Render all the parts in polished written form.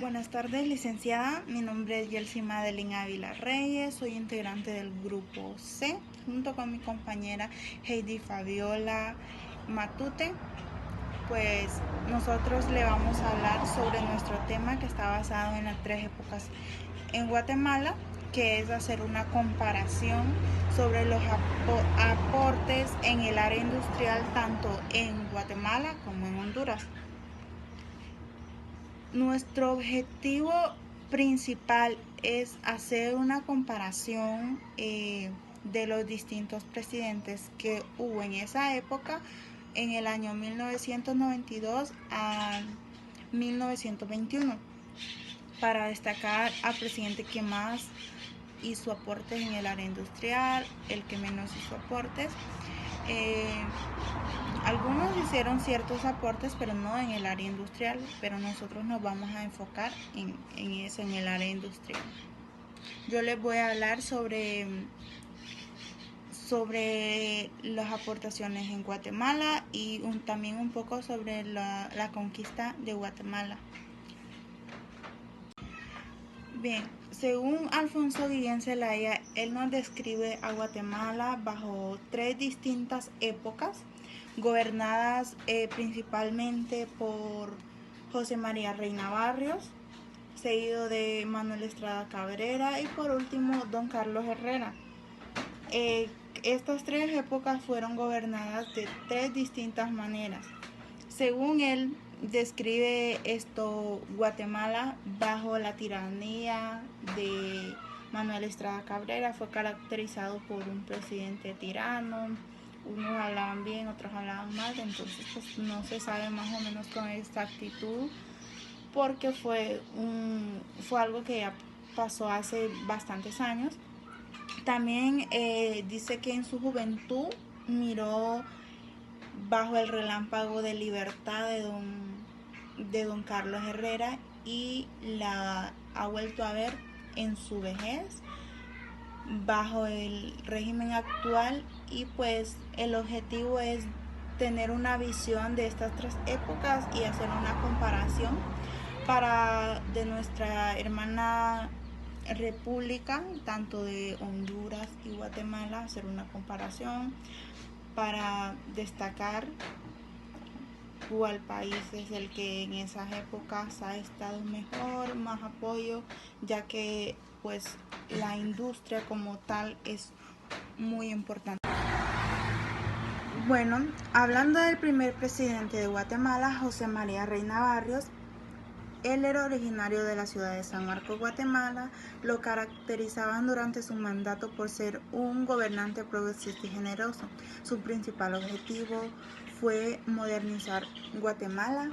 Buenas tardes, licenciada. Mi nombre es Yelsi Madeline Ávila Reyes. Soy integrante del grupo C, junto con mi compañera Heidi Fabiola Matute. Pues nosotros le vamos a hablar sobre nuestro tema que está basado en las tres épocas en Guatemala, que es hacer una comparación sobre los aportes en el área industrial tanto en Guatemala como en Honduras. Nuestro objetivo principal es hacer una comparación de los distintos presidentes que hubo en esa época, en el año 1992 a 1921, para destacar al presidente que más hizo aportes en el área industrial, el que menos hizo aportes. Algunos hicieron ciertos aportes, pero no en el área industrial, pero nosotros nos vamos a enfocar en eso, en el área industrial. Yo les voy a hablar sobre las aportaciones en Guatemala y también un poco sobre la conquista de Guatemala. Bien, según Alfonso Guillén Zelaya, él nos describe a Guatemala bajo tres distintas épocas, gobernadas principalmente por José María Reina Barrios, seguido de Manuel Estrada Cabrera y por último Don Carlos Herrera. Estas tres épocas fueron gobernadas de tres distintas maneras. Según él, describe Guatemala bajo la tiranía de Manuel Estrada Cabrera. Fue caracterizado por un presidente tirano. Unos hablaban bien, otros hablaban mal, entonces pues no se sabe más o menos con exactitud porque fue algo que ya pasó hace bastantes años. También dice que en su juventud miró bajo el relámpago de libertad de don Carlos Herrera y la ha vuelto a ver en su vejez bajo el régimen actual, y pues el objetivo es tener una visión de estas tres épocas y hacer una comparación de nuestra hermana república, tanto de Honduras y Guatemala, hacer una comparación para destacar cuál país es el que en esas épocas ha estado mejor, más apoyo, ya que pues la industria como tal es muy importante. Bueno, hablando del primer presidente de Guatemala, José María Reina Barrios, él era originario de la ciudad de San Marcos, Guatemala. Lo caracterizaban durante su mandato por ser un gobernante progresista y generoso. Su principal objetivo fue modernizar Guatemala,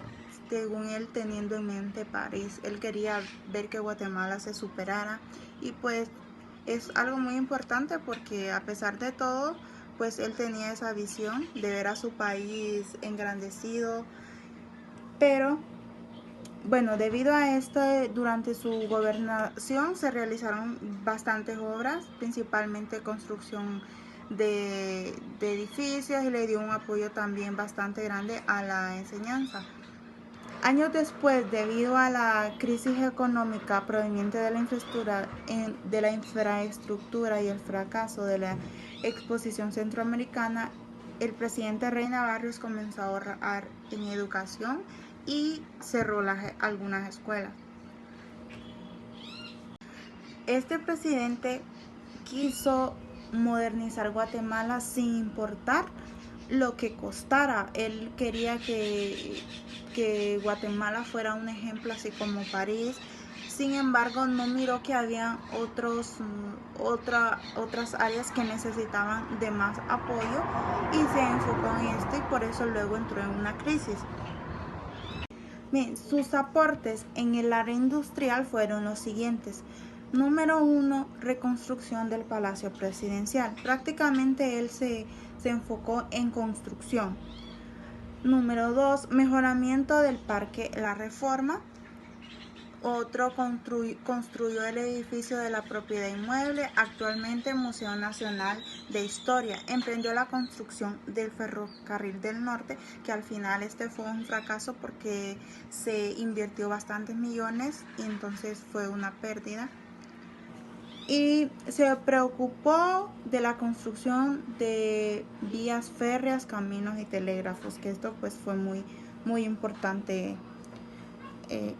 según él teniendo en mente París. Él quería ver que Guatemala se superara, y pues es algo muy importante porque a pesar de todo, pues él tenía esa visión de ver a su país engrandecido, pero bueno, debido a esto, durante su gobernación se realizaron bastantes obras, principalmente construcción de edificios, y le dio un apoyo también bastante grande a la enseñanza. Años después, debido a la crisis económica proveniente de la infraestructura y el fracaso de la exposición centroamericana, el presidente Reina Barrios comenzó a ahorrar en educación y cerró algunas escuelas. Este presidente quiso modernizar Guatemala sin importar lo que costara. Él quería que Guatemala fuera un ejemplo así como París. Sin embargo, no miró que había otras áreas que necesitaban de más apoyo y se enfocó en esto, y por eso luego entró en una crisis. Bien, sus aportes en el área industrial fueron los siguientes. Número 1, reconstrucción del Palacio Presidencial. Prácticamente él se enfocó en construcción. Número 2, mejoramiento del Parque La Reforma. Otro construyó el edificio de la propiedad inmueble, actualmente Museo Nacional de Historia. Emprendió la construcción del Ferrocarril del Norte, que al final fue un fracaso porque se invirtió bastantes millones y entonces fue una pérdida. Y se preocupó de la construcción de vías férreas, caminos y telégrafos, que esto pues fue muy importante,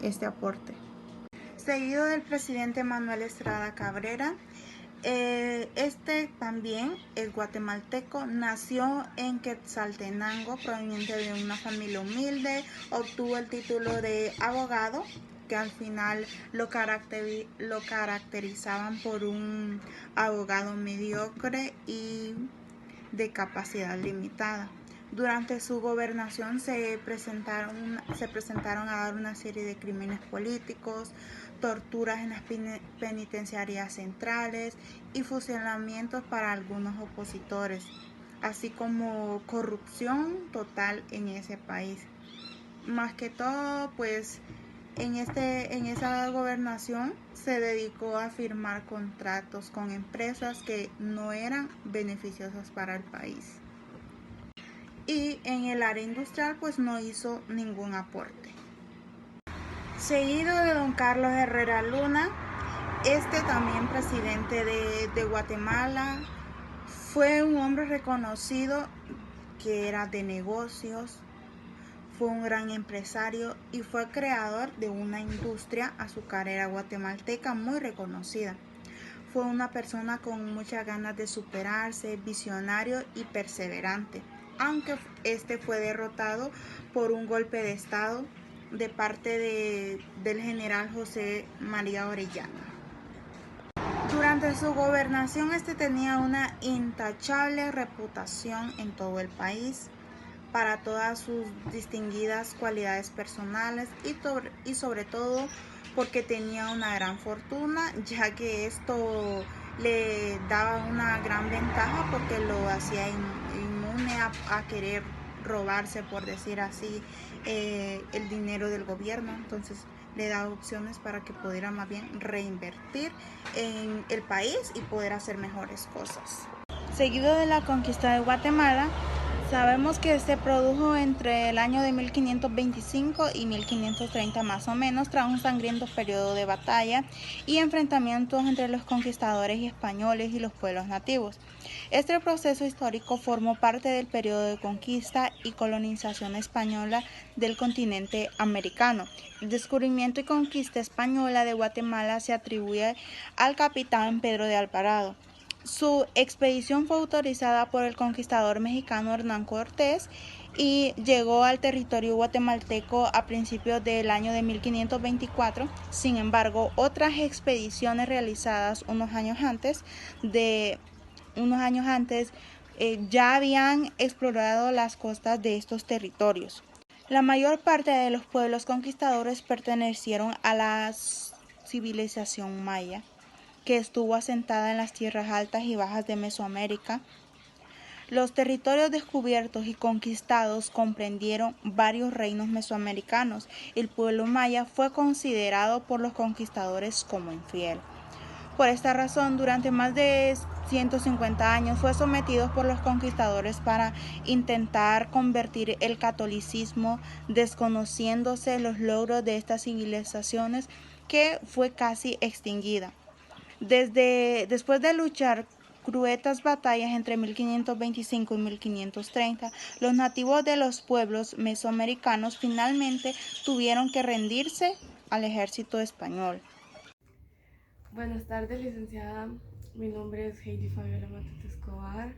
este aporte. Seguido del presidente Manuel Estrada Cabrera. También es guatemalteco, nació en Quetzaltenango, proveniente de una familia humilde, obtuvo el título de abogado, que al final lo caracterizaban por un abogado mediocre y de capacidad limitada. Durante su gobernación se presentaron a dar una serie de crímenes políticos, torturas en las penitenciarias centrales y fusilamientos para algunos opositores, así como corrupción total en ese país. Más que todo, pues en esa gobernación se dedicó a firmar contratos con empresas que no eran beneficiosas para el país. Y en el área industrial pues no hizo ningún aporte. Seguido de don Carlos Herrera Luna, también presidente de Guatemala, fue un hombre reconocido que era de negocios, fue un gran empresario y fue creador de una industria azucarera guatemalteca muy reconocida. Fue una persona con muchas ganas de superarse, visionario y perseverante, aunque fue derrotado por un golpe de estado de parte del general José María Orellana. Durante su gobernación tenía una intachable reputación en todo el país para todas sus distinguidas cualidades personales y sobre todo porque tenía una gran fortuna, ya que esto le daba una gran ventaja porque lo hacía inmune a querer robarse, por decir así, el dinero del gobierno. Entonces le daba opciones para que pudiera más bien reinvertir en el país y poder hacer mejores cosas. Seguido de la conquista de Guatemala, sabemos que se produjo entre el año de 1525 y 1530 más o menos, tras un sangriento periodo de batalla y enfrentamientos entre los conquistadores españoles y los pueblos nativos. Este proceso histórico formó parte del periodo de conquista y colonización española del continente americano. El descubrimiento y conquista española de Guatemala se atribuye al capitán Pedro de Alvarado. Su expedición fue autorizada por el conquistador mexicano Hernán Cortés y llegó al territorio guatemalteco a principios del año de 1524. Sin embargo, otras expediciones realizadas unos años antes ya habían explorado las costas de estos territorios. La mayor parte de los pueblos conquistadores pertenecieron a la civilización maya, que estuvo asentada en las tierras altas y bajas de Mesoamérica. Los territorios descubiertos y conquistados comprendieron varios reinos mesoamericanos. El pueblo maya fue considerado por los conquistadores como infiel. Por esta razón, durante más de 150 años fue sometido por los conquistadores para intentar convertir el catolicismo, desconociéndose los logros de estas civilizaciones que fue casi extinguida. Después de luchar cruentas batallas entre 1525 y 1530, los nativos de los pueblos mesoamericanos finalmente tuvieron que rendirse al ejército español. Buenas tardes, licenciada. Mi nombre es Heidi Fabiola Matute Escobar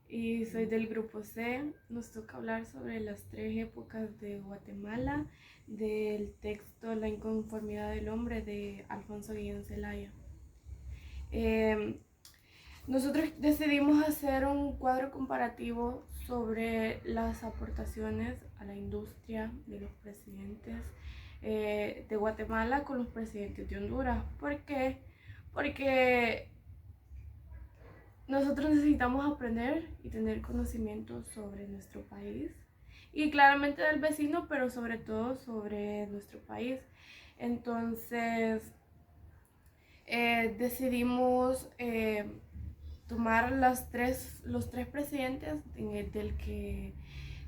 y soy del grupo C. Nos toca hablar sobre las 3 épocas de Guatemala del texto La inconformidad del hombre de Alfonso Guillén Zelaya. Nosotros decidimos hacer un cuadro comparativo sobre las aportaciones a la industria de los presidentes de Guatemala con los presidentes de Honduras. ¿Por qué? Porque nosotros necesitamos aprender y tener conocimiento sobre nuestro país y claramente del vecino, pero sobre todo sobre nuestro país. Entonces decidimos tomar los tres presidentes del que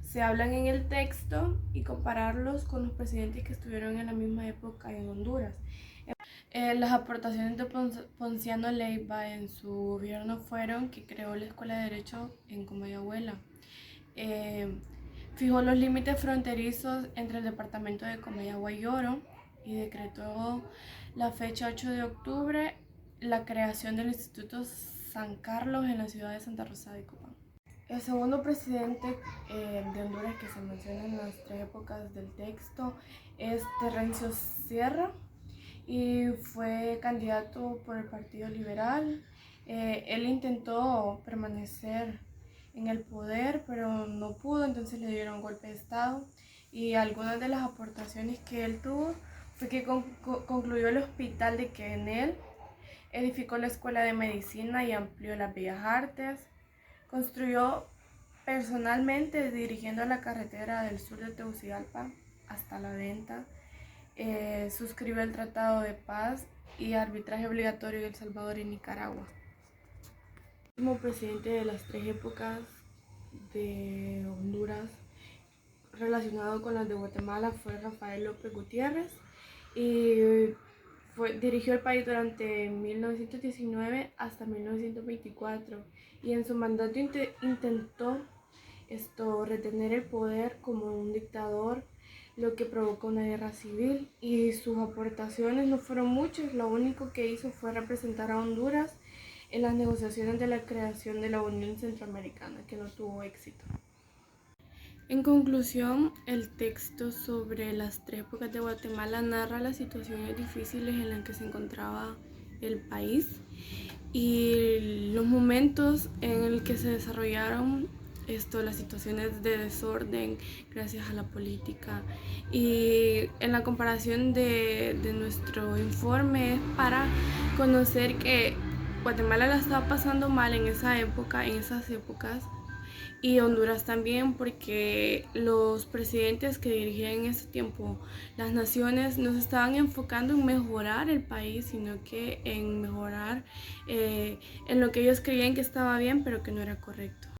se hablan en el texto y compararlos con los presidentes que estuvieron en la misma época en Honduras. Las aportaciones de Ponciano Leiva en su gobierno fueron que creó la Escuela de Derecho en Comayagüela. Fijó los límites fronterizos entre el departamento de Comayagua y Oro y decretó la fecha 8 de octubre la creación del Instituto San Carlos en la ciudad de Santa Rosa de Copán. El segundo presidente de Honduras que se menciona en las tres épocas del texto es Terencio Sierra y fue candidato por el Partido Liberal. Él intentó permanecer en el poder, pero no pudo, entonces le dieron golpe de estado, y algunas de las aportaciones que él tuvo fue que concluyó el hospital de Quenel, edificó la escuela de medicina y amplió las bellas artes, construyó personalmente dirigiendo la carretera del sur de Tegucigalpa hasta La Venta, suscribió el Tratado de Paz y Arbitraje Obligatorio de El Salvador y Nicaragua. El último presidente de las tres épocas de Honduras relacionado con las de Guatemala fue Rafael López Gutiérrez y dirigió el país durante 1919 hasta 1924 y en su mandato intentó retener el poder como un dictador, lo que provocó una guerra civil, y sus aportaciones no fueron muchas. Lo único que hizo fue representar a Honduras en las negociaciones de la creación de la Unión Centroamericana, que no tuvo éxito. En conclusión, el texto sobre las tres épocas de Guatemala narra las situaciones difíciles en las que se encontraba el país y los momentos en los que se desarrollaron las situaciones de desorden gracias a la política. Y en la comparación de nuestro informe es para conocer que Guatemala la estaba pasando mal en esas épocas, y Honduras también, porque los presidentes que dirigían en ese tiempo las naciones no se estaban enfocando en mejorar el país, sino que en mejorar en lo que ellos creían que estaba bien, pero que no era correcto.